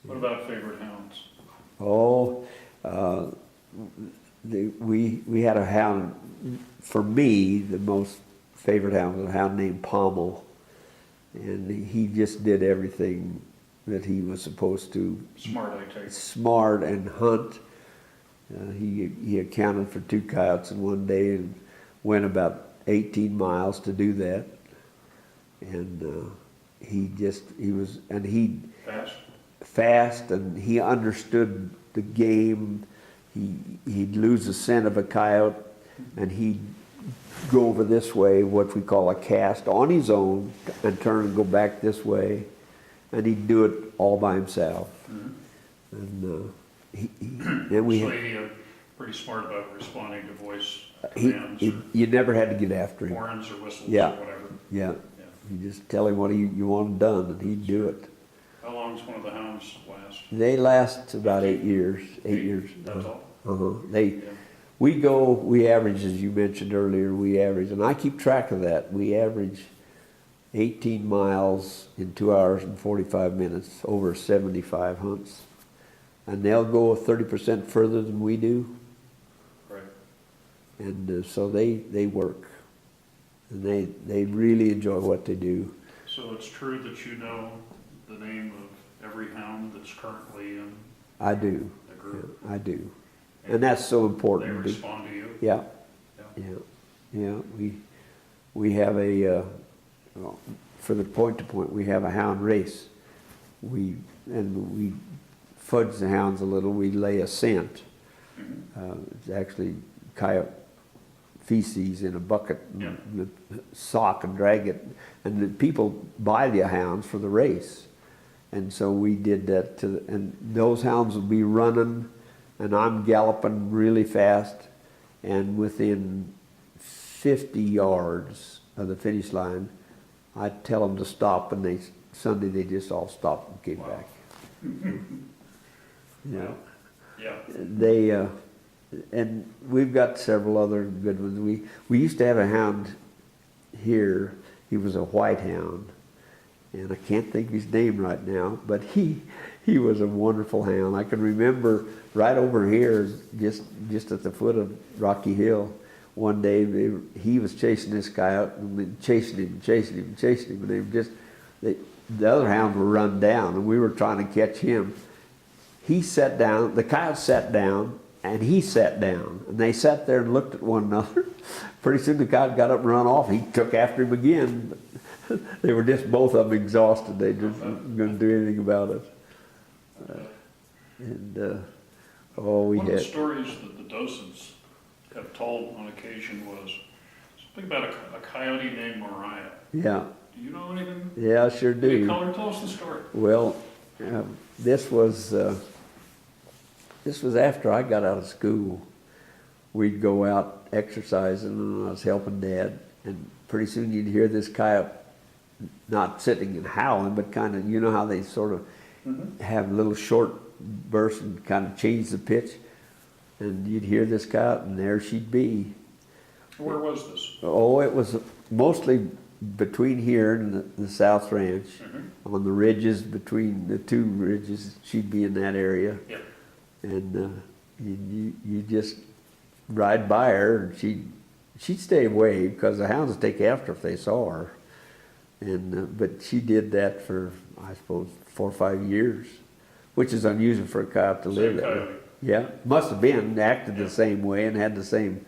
What about favorite hounds? Oh, we had a hound, for me, the most favorite hound was a hound named Pommel. And he just did everything that he was supposed to. Smart, I take it. Smart and hunt. He accounted for 2 coyotes in one day and went about 18 miles to do that. And he was Fast? fast, and he understood the game. He'd lose the scent of a coyote, and he'd go over this way, what we call a cast, on his own, and turn and go back this way, and he'd do it all by himself. And So he pretty smart about responding to voice commands you never had to get after or him. horns or whistles Yeah. or whatever. Yeah, Yeah. you just tell him what you want done, and he'd do it. How long does one of the hounds last? They last about 8 years. 8 years. That's all? They, Yeah. we average, as you mentioned earlier, and I keep track of that. We average 18 miles in 2 hours and 45 minutes, over 75 hunts. And they'll go 30% further than we do. Right. And so they work. And they really enjoy what they do. So it's true that you know the name of every hound that's currently in I do. the group? I do. And that's so They important. respond to you? Yeah. Yeah. Yeah. We have well, for the point to point, we have a hound race. We fudge the hounds a little. We lay a scent. It's actually coyote feces in a bucket, Yeah. and sock and drag it. And the people buy the hounds for the race. And so we did that and those hounds will be running, and I'm galloping really fast, and within 50 yards of the finish line, I tell them to stop, and Sunday they just all stopped and came Wow. back. Yeah. Yeah. They, and we've got several other good ones. We used to have a hound here. He was a white hound, and I can't think of his name right now, but he was a wonderful hound. I can remember right over here, just at the foot of Rocky Hill, one day he was chasing this coyote, and chasing him, and the other hounds were run down, and we were trying to catch him. He sat down, the coyote sat down, and he sat down, and they sat there and looked at one another. Pretty soon the coyote got up and run off. He took after him again. They were just both of them exhausted. They just weren't going to do anything about it. We One of the had. stories that the docents have told on occasion was something about a coyote named Mariah. Yeah, Do you know anything? yeah, I sure Hey, do. Color, tell us the story. Well, this was after I got out of school. We'd go out exercising, and I was helping Dad, and pretty soon you'd hear this coyote not sitting and howling, but kind of, you know how they sort of have little short bursts and kind of change the pitch, and you'd hear this coyote, and there she'd be. Where was this? Oh, it was mostly between here and the South Ranch, on the ridges between the 2 ridges. She'd be in that area. Yeah. And you just ride by her, and she'd stay away because the hounds would take after if they saw her. And but she did that for, I suppose, 4 or 5 years, which is unusual for a coyote to live that way. Coyote. Yeah, must have been acted the same way and had the same.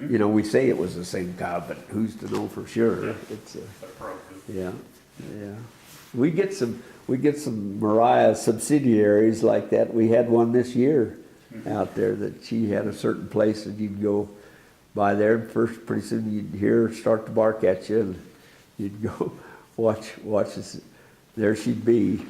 You know, we say it was the same coyote, but who's to know for sure? Yeah. It's That probably. yeah. We get some Mariah subsidiaries like that. We had one this year out there that she had a certain place, and you'd go by there, and first pretty soon you'd hear her start to bark at you, and you'd go watch this. There she'd be.